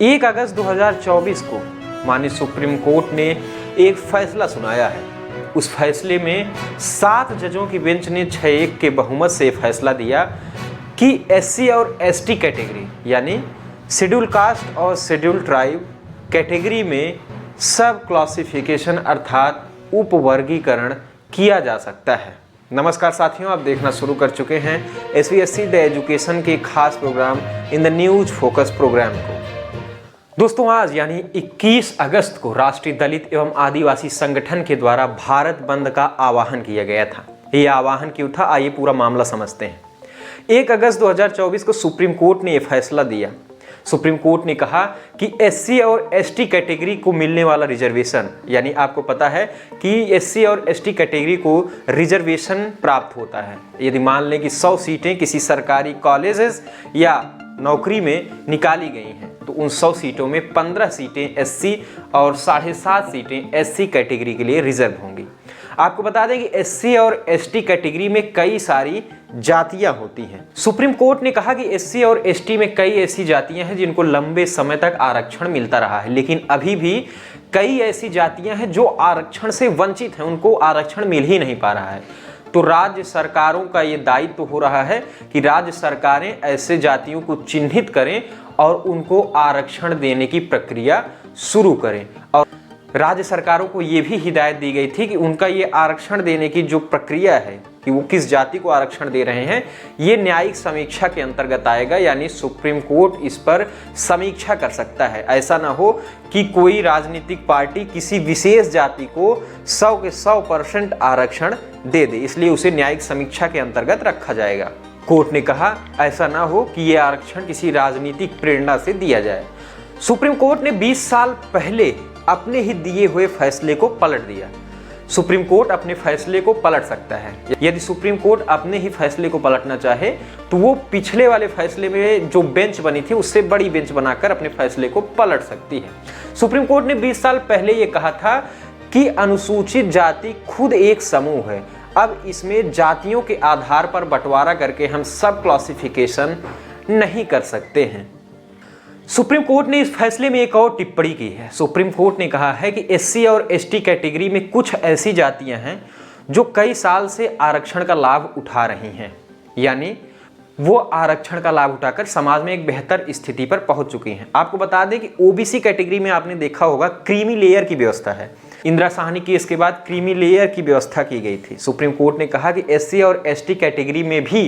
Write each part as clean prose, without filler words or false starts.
1 अगस्त 2024 को माननीय supreme court ने एक फैसला सुनाया है। उस फैसले में 7 जजों की बेंच ने 6-1 के बहुमत से फैसला दिया कि SC और ST कैटेगरी यानी शेड्यूल कास्ट और शेड्यूल ट्राइब कैटेगरी में सब क्लासिफिकेशन अर्थात उपवर्गीकरण किया जा सकता है। नमस्कार साथियों, आप देखना शुरू कर चुके हैं SVSC द एजुकेशन के खास program in the news focus program को। दोस्तों, आज यानी 21 अगस्त को राष्ट्रीय दलित एवं आदिवासी संगठन के द्वारा भारत बंद का आह्वान किया गया था। ये आह्वान क्यों था, आइए पूरा मामला समझते हैं। 1 अगस्त 2024 को सुप्रीम कोर्ट ने यह फैसला दिया। सुप्रीम कोर्ट ने कहा कि SC और ST कैटेगरी को मिलने वाला रिजर्वेशन, यानी आपको पता है कि SC और ST कैटेगरी को रिजर्वेशन प्राप्त होता है यदि मान लें कि 100 सीटें किसी सरकारी कॉलेजेस या नौकरी में निकाली गई हैं, तो उन 100 सीटों में 15 सीटें SC और 7.5 सीटें SC कैटेगरी के लिए रिजर्व होंगी। आपको बता दें कि SC और ST कैटेगरी में कई सारी जातियां होती हैं। सुप्रीम कोर्ट ने कहा कि SC और ST में कई ऐसी जातियां हैं जिनको लंबे समय तक आरक्षण मिलता रहा है, लेकिन अभी भी कई ऐसी जातियां हैं जो आरक्षण से वंचित हैं, उनको आरक्षण मिल ही नहीं पा रहा है। तो राज्य सरकारों का ये दायित्व हो रहा है कि राज्य सरकारें ऐसे जातियों को चिन्हित करें और उनको आरक्षण देने की प्रक्रिया शुरू करें। और राज्य सरकारों को ये भी हिदायत दी गई थी कि उनका ये आरक्षण देने की जो प्रक्रिया है कि वो किस जाति को आरक्षण दे रहे हैं, ये न्यायिक समीक्षा के अंतर्गत आएगा, यानी सुप्रीम कोर्ट इस पर समीक्षा कर सकता है। ऐसा ना हो कि कोई राजनीतिक पार्टी किसी विशेष जाति को 100 के 100% आरक्षण दे दे, इसलिए उसे न्यायिक समीक्षा के अंतर्गत रखा जाएगा। कोर्ट ने कहा ऐसा ना हो कि ये आरक्षण किसी राजनीतिक प्रेरणा से दिया जाए। सुप्रीम कोर्ट ने 20 साल पहले अपने ही दिए हुए फैसले को पलट दिया। सुप्रीम कोर्ट अपने फैसले को पलट सकता है। यदि सुप्रीम कोर्ट अपने ही फैसले को पलटना चाहे तो वो पिछले वाले फैसले में जो बेंच बनी थी उससे बड़ी बेंच बनाकर अपने फैसले को पलट सकती है। सुप्रीम कोर्ट ने 20 साल पहले ये कहा था कि अनुसूचित जाति खुद एक समूह है, अब इसमें जातियों के आधार पर बंटवारा करके हम सब क्लासिफिकेशन नहीं कर सकते हैं। सुप्रीम कोर्ट ने इस फैसले में एक और टिप्पणी की है। सुप्रीम कोर्ट ने कहा है कि SC और ST कैटेगरी में कुछ ऐसी जातियां हैं जो कई साल से आरक्षण का लाभ उठा रही हैं, यानी वो आरक्षण का लाभ उठाकर समाज में एक बेहतर स्थिति पर पहुंच चुकी हैं। आपको बता दें कि OBC कैटेगरी में आपने देखा होगा क्रीमी लेयर की व्यवस्था है। इंदिरा साहनी केस के बाद क्रीमी लेयर की व्यवस्था की गई थी। सुप्रीम कोर्ट ने कहा कि SC और ST कैटेगरी में भी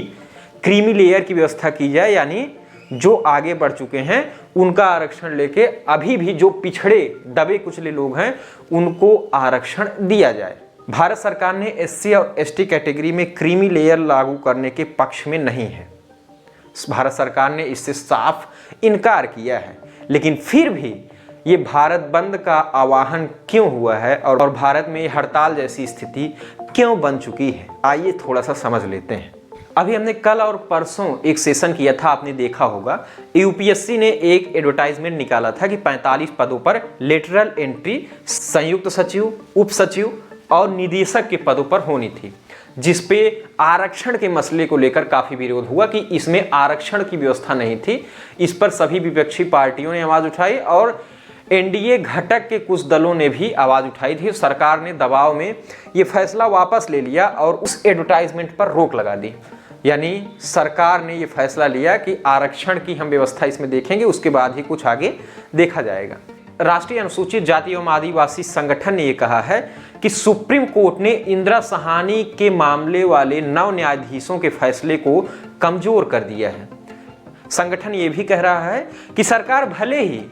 क्रीमी लेयर की व्यवस्था की जाए, यानी जो आगे बढ़ चुके हैं उनका आरक्षण लेके अभी भी जो पिछड़े दबे कुचले लोग हैं उनको आरक्षण दिया जाए। भारत सरकार ने SC और ST कैटेगरी में क्रीमी लेयर लागू करने के पक्ष में नहीं है। भारत सरकार ने इससे साफ इनकार किया है, लेकिन फिर भी ये भारत बंद का आह्वान क्यों हुआ है और भारत में हड़ताल जैसी स्थिति क्यों बन चुकी है, आइए थोड़ा सा समझ लेते हैं। अभी हमने कल और परसों एक सेशन किया था, आपने देखा होगा। UPSC ने एक एडवर्टाइजमेंट निकाला था कि 45 पदों पर लेटरल एंट्री संयुक्त सचिव, उप सचिव और निदेशक के पदों पर होनी थी, जिसपे आरक्षण के मसले को लेकर काफी विरोध हुआ कि इसमें आरक्षण की व्यवस्था नहीं थी। इस पर सभी विपक्षी पार्टियों ने आवाज उठाई और NDA घटक के कुछ दलों ने भी आवाज उठाई थी। सरकार ने दबाव में ये फैसला वापस ले लिया और उस एडवर्टाइजमेंट पर रोक लगा दी, यानी सरकार ने ये फैसला लिया कि आरक्षण की हम व्यवस्था इसमें देखेंगे, उसके बाद ही कुछ आगे देखा जाएगा। राष्ट्रीय अनुसूचित जाति एवं आदिवासी संगठन ने यह कहा है कि सुप्रीम कोर्ट ने इंदिरा साहनी के मामले वाले 9 न्यायाधीशों के फैसले को कमजोर कर दिया है। संगठन ये भी कह रहा है कि सरकार भले ही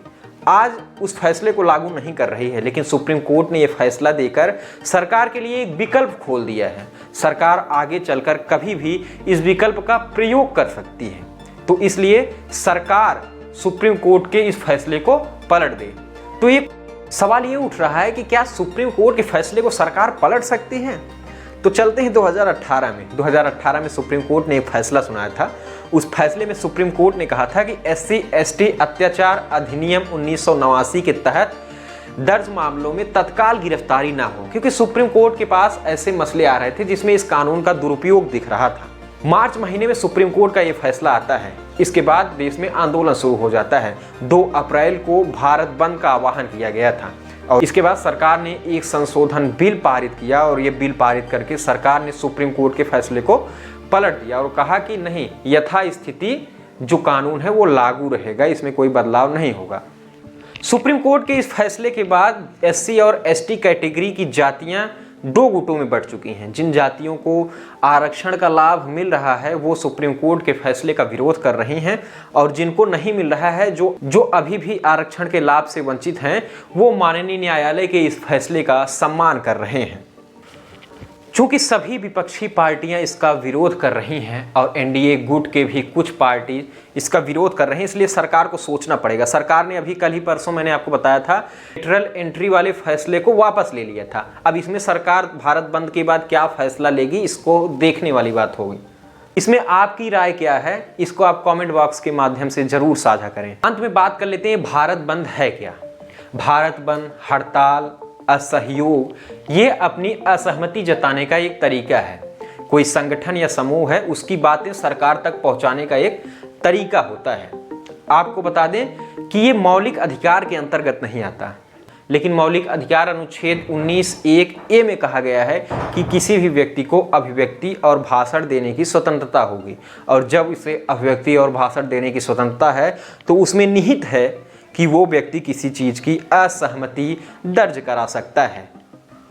आज उस फैसले को लागू नहीं कर रही है, लेकिन सुप्रीम कोर्ट ने यह फैसला देकर सरकार के लिए एक विकल्प खोल दिया है। सरकार आगे चलकर कभी भी इस विकल्प का प्रयोग कर सकती है, तो इसलिए सरकार सुप्रीम कोर्ट के इस फैसले को पलट दे। तो ये सवाल ये उठ रहा है कि क्या सुप्रीम कोर्ट के फैसले को सरकार पलट सकती है? तो चलते हैं 2018 में सुप्रीम कोर्ट ने एक फैसला सुनाया था। उस फैसले में सुप्रीम कोर्ट ने कहा था कि SC ST अत्याचार अधिनियम 1989 के तहत दर्ज मामलों में तत्काल गिरफ्तारी ना हो, क्योंकि सुप्रीम कोर्ट के पास ऐसे मसले आ रहे थे जिसमें इस कानून का दुरुपयोग दिख रहा था। मार्च महीने में सुप्रीम कोर्ट का ये फैसला आता है। इसके बाद देश में आंदोलन शुरू हो जाता है। 2 अप्रैल को भारत बंद का आह्वान किया गया था और इसके बाद सरकार ने एक संशोधन बिल पारित किया और ये बिल पारित करके सरकार ने सुप्रीम कोर्ट के फैसले को पलट दिया और कहा कि नहीं, यथास्थिति जो कानून है वो लागू रहेगा, इसमें कोई बदलाव नहीं होगा। सुप्रीम कोर्ट के इस फैसले के बाद SC और ST कैटेगरी की जातियां 2 गुटों में बढ़ चुकी हैं। जिन जातियों को आरक्षण का लाभ मिल रहा है वो सुप्रीम कोर्ट के फैसले का विरोध कर रही हैं और जिनको नहीं मिल रहा है, जो अभी भी आरक्षण के लाभ से वंचित हैं, वो माननीय न्यायालय के इस फैसले का सम्मान कर रहे हैं। चूंकि सभी विपक्षी पार्टियां इसका विरोध कर रही हैं और NDA गुट के भी कुछ पार्टी इसका विरोध कर रहे हैं, इसलिए सरकार को सोचना पड़ेगा। सरकार ने अभी कल ही परसों मैंने आपको बताया था लेटरल एंट्री वाले फैसले को वापस ले लिया था। अब इसमें सरकार भारत बंद के बाद क्या फैसला लेगी, इसको देखने वाली बात होगी। इसमें आपकी राय क्या है, इसको आप कमेंट बॉक्स के माध्यम से जरूर साझा करें। अंत में बात कर लेते हैं भारत बंद है क्या। भारत बंद, हड़ताल, असहयोग, ये अपनी असहमति जताने का एक तरीका है। कोई संगठन या समूह है, उसकी बातें सरकार तक पहुंचाने का एक तरीका होता है। आपको बता दें कि ये मौलिक अधिकार के अंतर्गत नहीं आता, लेकिन मौलिक अधिकार अनुच्छेद 19(1)(a) में कहा गया है कि किसी भी व्यक्ति को अभिव्यक्ति और भाषण देने की स्वतंत्रता होगी और जब इसे अभिव्यक्ति और भाषण देने की स्वतंत्रता है तो उसमें निहित है कि वो व्यक्ति किसी चीज की असहमति दर्ज करा सकता है।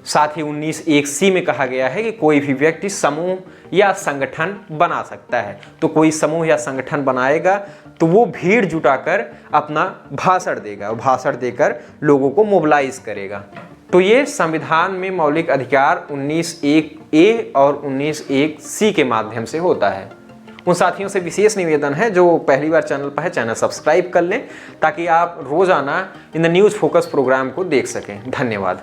साथ ही 19(1)(c) में कहा गया है कि कोई भी व्यक्ति समूह या संगठन बना सकता है। तो कोई समूह या संगठन बनाएगा तो वो भीड़ जुटाकर अपना भाषण देगा और भाषण देकर लोगों को मोबिलाइज करेगा। तो ये संविधान में मौलिक अधिकार 19(1)(a) और 19(1)(c) के माध्यम से होता है। उन साथियों से विशेष निवेदन है जो पहली बार चैनल पर है, चैनल सब्सक्राइब कर लें ताकि आप रोजाना in the news focus program को देख सकें। धन्यवाद।